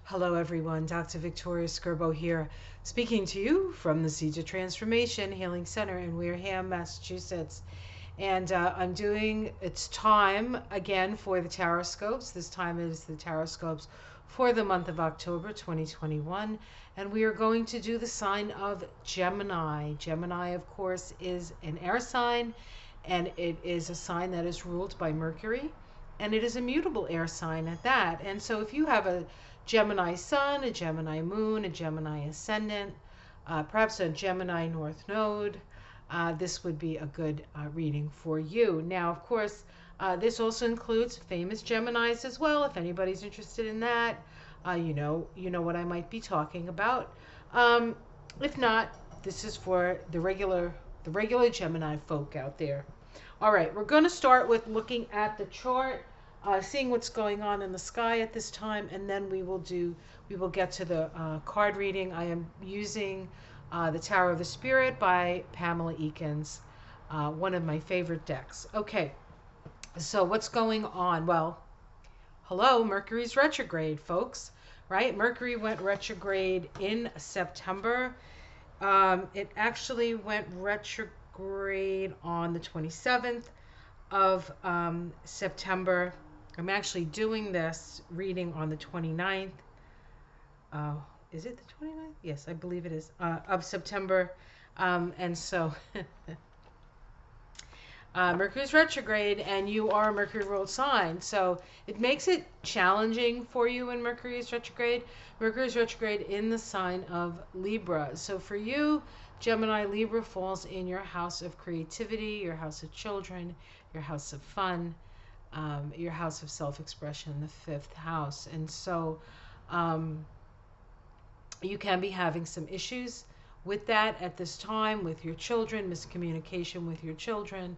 Hello everyone, Dr. Victoria Skirbo here, speaking to you from the Seeds of Transformation Healing Center in Wareham, Massachusetts. And it's time again for the Tarot Scopes. This time it is the Tarot Scopes for the month of October 2021. And we are going to do the sign of Gemini. Gemini, of course, is an air sign, and it is a sign that is ruled by Mercury. And it is a mutable air sign at that. And so if you have a Gemini Sun, a Gemini Moon, a Gemini Ascendant, perhaps a Gemini North Node, this would be a good reading for you. Now, of course, this also includes famous Geminis as well. If anybody's interested in that, you know what I might be talking about. If not, this is for the regular Gemini folk out there. All right, we're going to start with looking at the chart, seeing what's going on in the sky at this time, and then we will get to the card reading. I am using the Tower of the Spirit by Pamela Eakins, one of my favorite decks. Okay, so what's going on? Well, hello, Mercury's retrograde, folks, right? Mercury went retrograde in September. It actually went retrograde on the 27th of September. I'm actually doing this reading on the 29th. Is it the 29th? Yes, I believe it is, of September. And so Mercury's retrograde, and you are a Mercury ruled sign. So it makes it challenging for you when Mercury is retrograde. Mercury is retrograde in the sign of Libra. So for you, Gemini, Libra falls in your house of creativity, your house of children, your house of fun, your house of self-expression, the fifth house. And so you can be having some issues with that at this time, with your children, miscommunication with your children.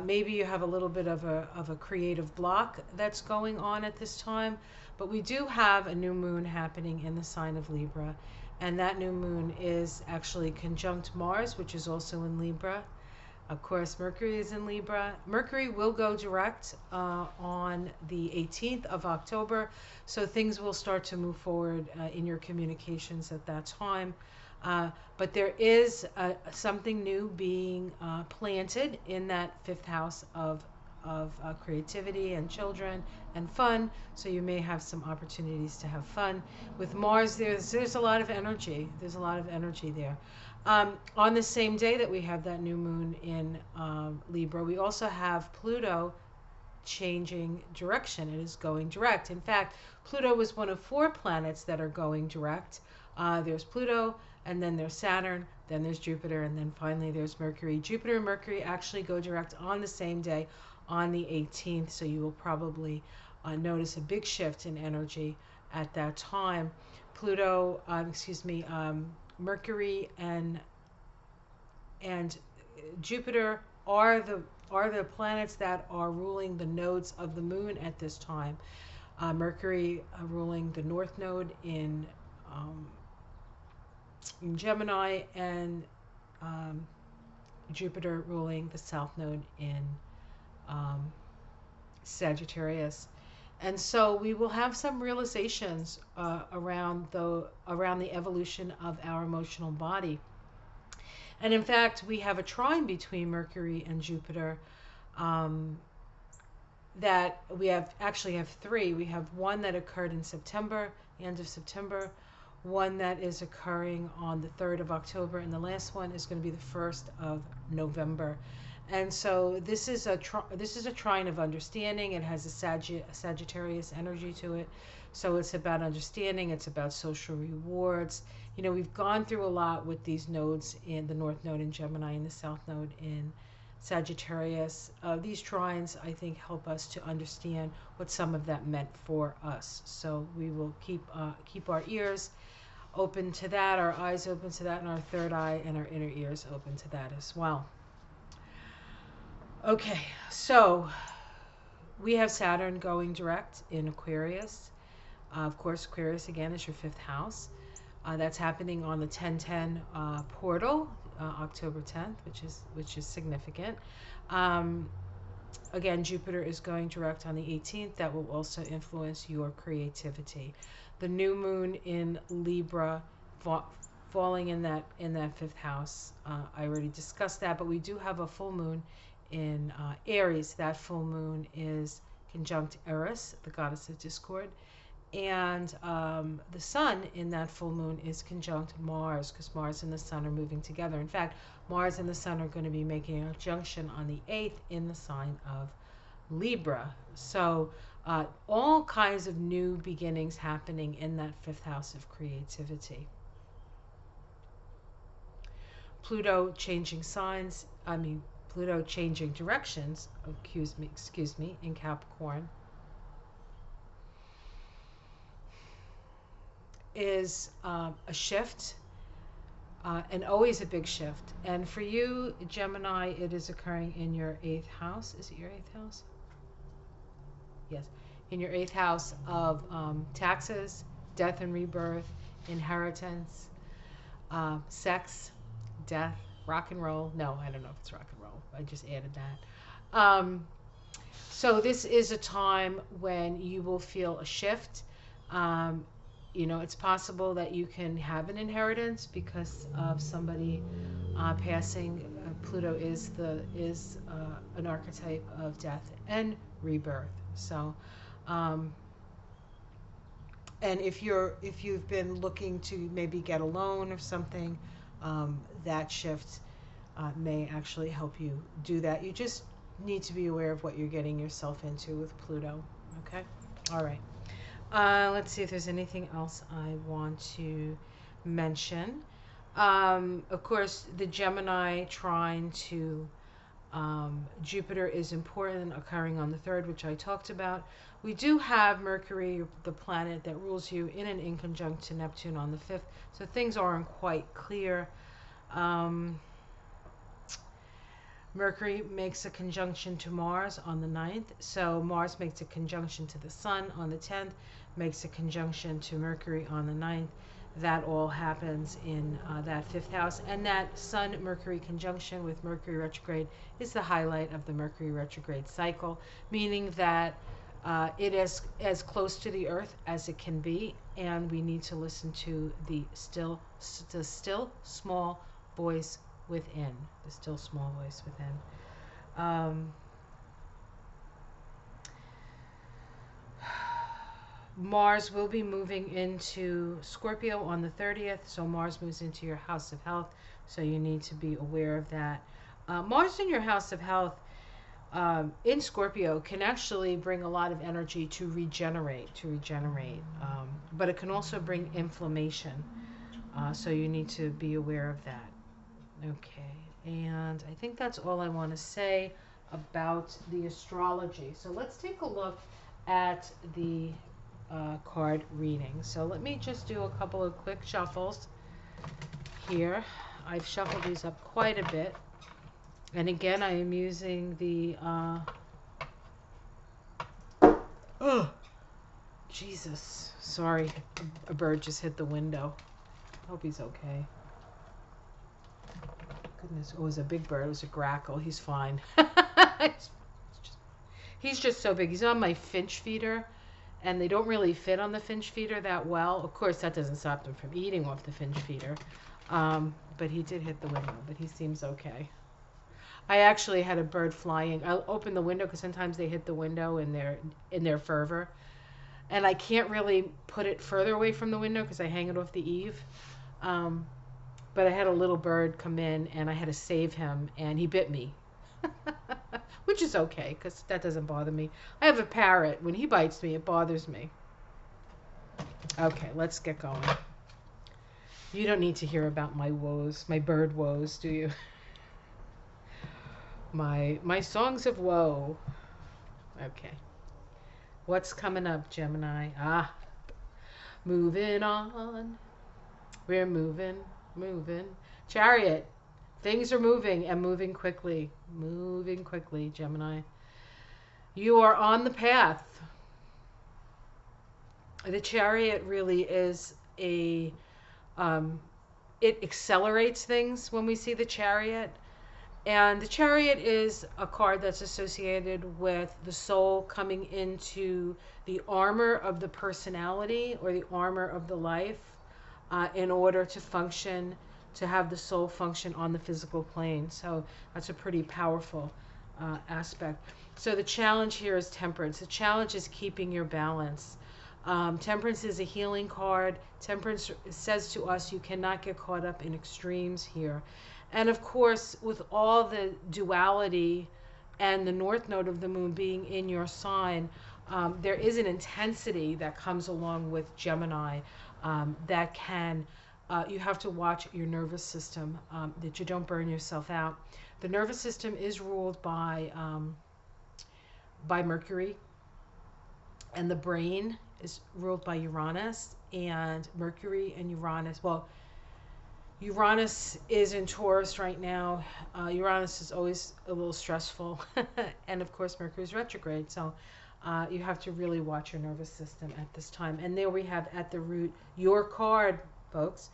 Maybe you have a little bit of a creative block that's going on at this time. But we do have a new moon happening in the sign of Libra. And that new moon is actually conjunct Mars, which is also in Libra. Of course, Mercury is in Libra. Mercury will go direct on the 18th of October. So things will start to move forward in your communications at that time. But there is something new being planted in that fifth house of creativity and children and fun. So you may have some opportunities to have fun. With Mars, there's a lot of energy. There's a lot of energy there. On the same day that we have that new moon in Libra, we also have Pluto changing direction. It is going direct. In fact, Pluto was one of 4 planets that are going direct. There's Pluto, and then there's Saturn, then there's Jupiter, and then finally there's Mercury. Jupiter and Mercury actually go direct on the same day, on the 18th, so you will probably notice a big shift in energy at that time. Mercury and Jupiter are the planets that are ruling the nodes of the moon at this time. Mercury ruling the North Node in Gemini, and Jupiter ruling the South Node in Sagittarius. And so we will have some realizations around the evolution of our emotional body. And in fact, we have a trine between Mercury and Jupiter that we actually have 3. We have one that occurred in September, the end of September, one that is occurring on the 3rd of October, and the last one is going to be the 1st of November. And so this is a trine of understanding. It has a Sagittarius energy to it. So it's about understanding. It's about social rewards. You know, we've gone through a lot with these nodes in the North Node in Gemini and the South Node in Sagittarius. These trines, I think, help us to understand what some of that meant for us. So we will keep our ears open to that, our eyes open to that, and our third eye and our inner ears open to that as well. Okay, so we have Saturn going direct in Aquarius. Of course, Aquarius again is your 5th house. That's happening on the 10/10 portal, October 10th, which is significant. again, Jupiter is going direct on the 18th. That will also influence your creativity. The new moon in Libra falling in that 5th house. I already discussed that, but we do have a full moon in Aries. That full moon is conjunct Eris, the goddess of discord. And the sun in that full moon is conjunct Mars, because Mars and the sun are moving together. In fact, Mars and the sun are going to be making a junction on the 8th in the sign of Libra. So all kinds of new beginnings happening in that 5th house of creativity. Pluto changing signs, Pluto changing directions, excuse me, in Capricorn is a shift, and always a big shift. And for you, Gemini, it is occurring in your 8th house. Is it your 8th house? Yes, in your 8th house of taxes, death and rebirth, inheritance, sex, death, rock and roll. No, I don't know if it's rock and roll. I just added that. So this is a time when you will feel a shift. You know, it's possible that you can have an inheritance because of somebody passing. Pluto is an archetype of death and rebirth. So, and if you've been looking to maybe get a loan or something, that shift may actually help you do that. You just need to be aware of what you're getting yourself into with Pluto. Okay? All right. Let's see if there's anything else I want to mention. Of course, the Gemini trine to Jupiter is important, occurring on the 3rd, which I talked about. We do have Mercury, the planet that rules you, in an inconjunct to Neptune on the 5th, so things aren't quite clear. Mercury makes a conjunction to Mars on the 9th, so Mars makes a conjunction to the Sun on the 10th, makes a conjunction to Mercury on the 9th. That all happens in that 5th house, and that Sun-Mercury conjunction with Mercury retrograde is the highlight of the Mercury retrograde cycle, meaning that it is as close to the Earth as it can be, and we need to listen to the still small voice within. The still small voice within. Mars will be moving into Scorpio on the 30th, so Mars moves into your house of health, so you need to be aware of that. Mars in your house of health in Scorpio can actually bring a lot of energy to regenerate, but it can also bring inflammation, so you need to be aware of that. Okay, and I think that's all I want to say about the astrology. So let's take a look at the card reading. So let me just do a couple of quick shuffles here. I've shuffled these up quite a bit, and again I am using the oh Jesus, sorry, a bird just hit the window. Hope he's okay. Goodness, it was a big bird. It was a grackle. He's fine. He's just so big. He's on my finch feeder, and they don't really fit on the finch feeder that well. Of course, that doesn't stop them from eating off the finch feeder. But he did hit the window, but he seems okay. I actually had a bird flying. I'll open the window because sometimes they hit the window in their fervor. And I can't really put it further away from the window because I hang it off the eave. But I had a little bird come in, and I had to save him, and he bit me. Which is okay, because that doesn't bother me. I have a parrot. When he bites me, it bothers me. Okay, let's get going. You don't need to hear about my woes, my bird woes, do you? My songs of woe. Okay. What's coming up, Gemini? Moving on. We're moving. Chariot. Things are moving and moving quickly. Moving quickly, Gemini. You are on the path. The Chariot really is it accelerates things when we see the Chariot. And the Chariot is a card that's associated with the soul coming into the armor of the personality or the armor of the life in order to function, to have the soul function on the physical plane. So that's a pretty powerful aspect. So the challenge here is temperance. The challenge is keeping your balance. Temperance is a healing card. Temperance says to us you cannot get caught up in extremes here. And of course, with all the duality and the north node of the moon being in your sign, there is an intensity that comes along with Gemini that can, you have to watch your nervous system, that you don't burn yourself out. The nervous system is ruled by Mercury, and the brain is ruled by Uranus. And Mercury and Uranus, well, Uranus is in Taurus right now. Uranus is always a little stressful. And of course, Mercury is retrograde. So you have to really watch your nervous system at this time. And there we have at the root your card, folks.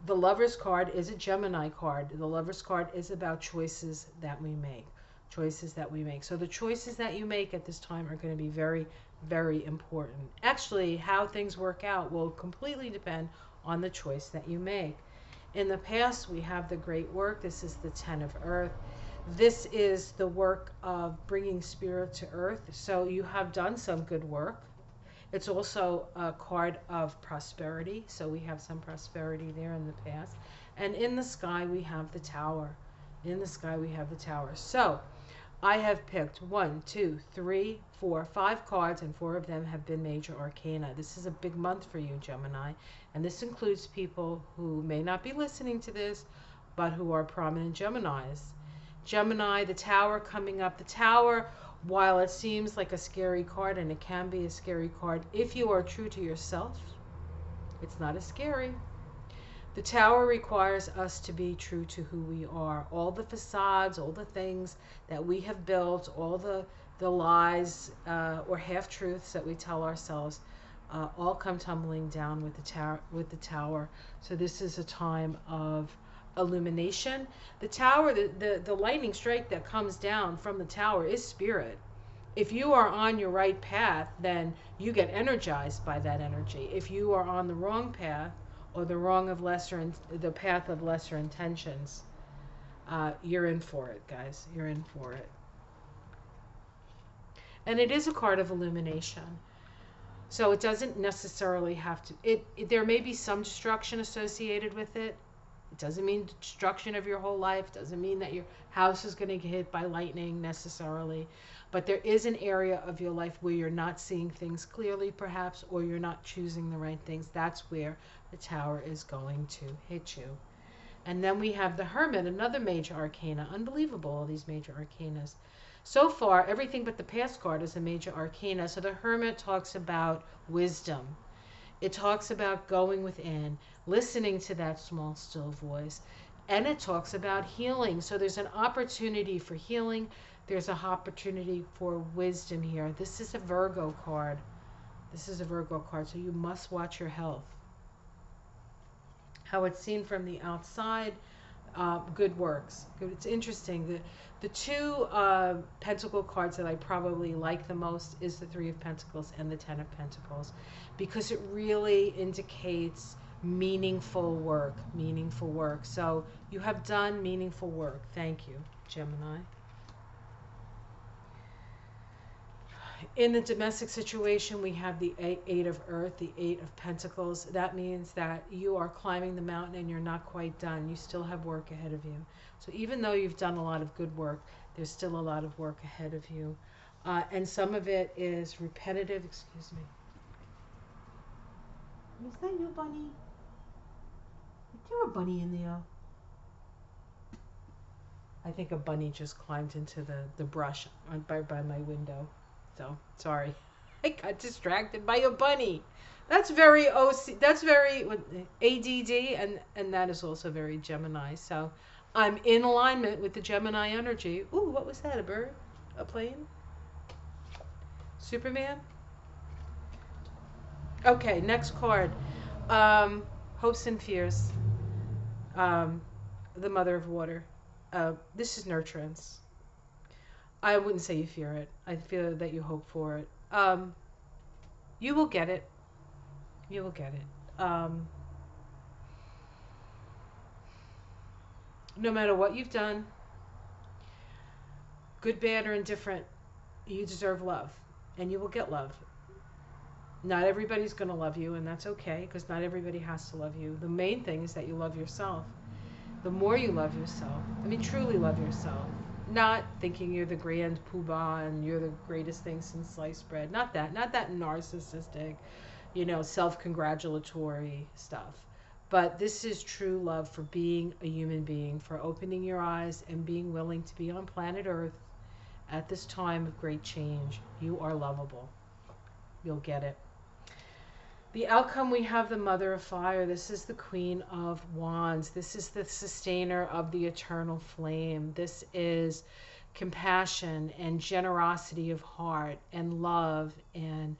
The Lover's card is a Gemini card. The Lover's card is about choices that we make. Choices that we make. So the choices that you make at this time are going to be very, very important. Actually, how things work out will completely depend on the choice that you make. In the past, we have the great work. This is the 10 of Earth. This is the work of bringing spirit to Earth. So you have done some good work. It's also a card of prosperity. So we have some prosperity there in the past. And in the sky, we have the Tower. In the sky, we have the Tower. So I have picked 1, 2, 3, 4, 5 cards, and 4 of them have been major arcana. This is a big month for you, Gemini, and this includes people who may not be listening to this, but who are prominent Geminis. Gemini, the Tower coming up. The Tower, while it seems like a scary card, and it can be a scary card, if you are true to yourself, it's not as scary. The Tower requires us to be true to who we are. All the facades, all the things that we have built, all the lies or half-truths that we tell ourselves, all come tumbling down with the Tower. So this is a time of illumination. The Tower, the lightning strike that comes down from the Tower is spirit. If you are on your right path, then you get energized by that energy. If you are on the wrong path, or the path of lesser intentions, you're in for it, guys. You're in for it. And it is a card of illumination. So it doesn't necessarily have to, there may be some destruction associated with it. It doesn't mean destruction of your whole life. It doesn't mean that your house is going to get hit by lightning necessarily. But there is an area of your life where you're not seeing things clearly, perhaps, or you're not choosing the right things. That's where the Tower is going to hit you. And then we have the Hermit, another major arcana. Unbelievable, all these major arcanas. So far, everything but the past card is a major arcana. So the Hermit talks about wisdom. It talks about going within, listening to that small, still voice. And it talks about healing. So there's an opportunity for healing. There's an opportunity for wisdom here. This is a Virgo card. This is a Virgo card, so you must watch your health. How it's seen from the outside, good works. It's interesting. The two Pentacle cards that I probably like the most is the 3 of Pentacles and the 10 of Pentacles, because it really indicates meaningful work, meaningful work. So you have done meaningful work. Thank you, Gemini. In the domestic situation, we have the 8 of Earth, the 8 of Pentacles. That means that you are climbing the mountain and you're not quite done. You still have work ahead of you. So even though you've done a lot of good work, there's still a lot of work ahead of you. And some of it is repetitive. Excuse me. Is that you, bunny? Is there a bunny in there? I think a bunny just climbed into the brush by my window. So, sorry. I got distracted by a bunny. That's very OC. That's very ADD, and that is also very Gemini. So, I'm in alignment with the Gemini energy. Ooh, what was that? A bird? A plane? Superman? Okay, next card. Hopes and fears. The Mother of Water. This is nurturance. I wouldn't say you fear it. I feel that you hope for it. You will get it. You will get it. No matter what you've done, good, bad, or indifferent, you deserve love, and you will get love. Not everybody's going to love you, and that's okay, because not everybody has to love you. The main thing is that you love yourself. The more you love yourself, I mean, truly love yourself, not thinking you're the grand poobah and you're the greatest thing since sliced bread. Not that narcissistic, self-congratulatory stuff. But this is true love for being a human being, for opening your eyes and being willing to be on planet Earth at this time of great change. You are lovable. You'll get it. The outcome, we have the Mother of Fire. This is the Queen of Wands. This is the sustainer of the eternal flame. This is compassion and generosity of heart and love and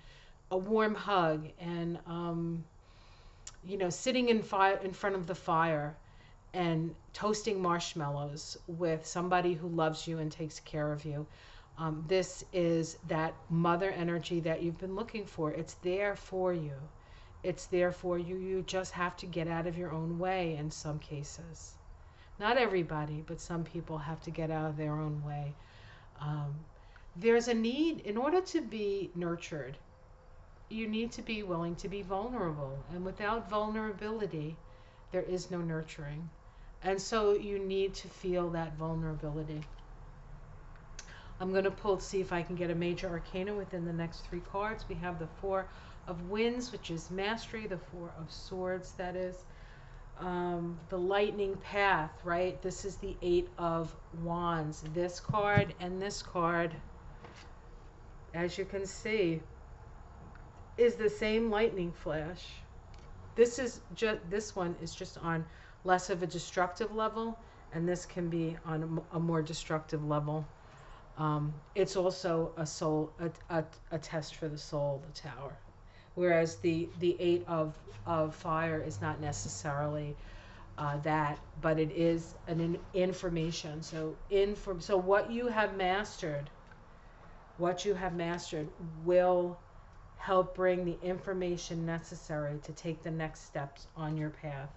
a warm hug and, sitting in front of the fire and toasting marshmallows with somebody who loves you and takes care of you. This is that mother energy that you've been looking for. It's there for you. It's there for you. You just have to get out of your own way in some cases. Not everybody, but some people have to get out of their own way. There's a need, in order to be nurtured, you need to be willing to be vulnerable. And without vulnerability, there is no nurturing. And so you need to feel that vulnerability. I'm going to pull to see if I can get a major arcana within the next 3 cards. We have the Four of Wands, which is mastery, the Four of Swords, that is the lightning path, right? This is the Eight of Wands. This card and this card, as you can see, is the same lightning flash. This one is just on less of a destructive level, and this can be on a more destructive level. It's also a test for the soul, the Tower. Whereas the Eight of Fire is not necessarily that, but it is an information. So what you have mastered will help bring the information necessary to take the next steps on your path,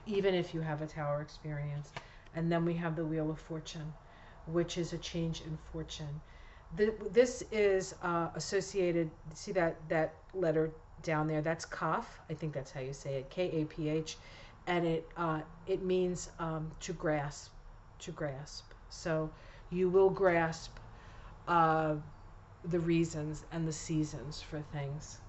even if you have a Tower experience. And then we have the Wheel of Fortune, which is a change in fortune. This is associated, see that letter down there? That's Kaf. I think that's how you say it, K-A-P-H. And it means to grasp. So you will grasp the reasons and the seasons for things.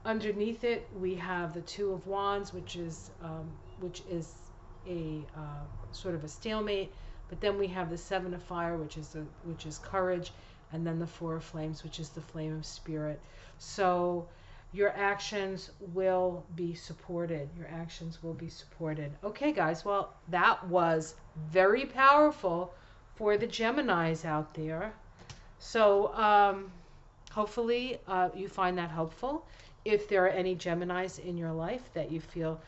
Underneath it, we have the Two of Wands, which is a sort of a stalemate. But then we have the Seven of Fire, which is courage, and then the Four of Flames, which is the flame of spirit. So your actions will be supported. Okay, guys. Well, that was very powerful for the Geminis out there. So hopefully you find that helpful. If there are any Geminis in your life that you feel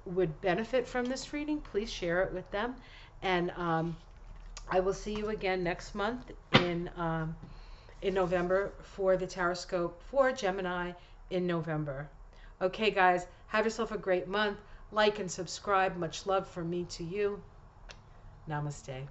would benefit from this reading, please share it with them. And I will see you again next month in November for the Taroscope for Gemini in November. Okay, guys, have yourself a great month. Like and subscribe. Much love from me to you. Namaste.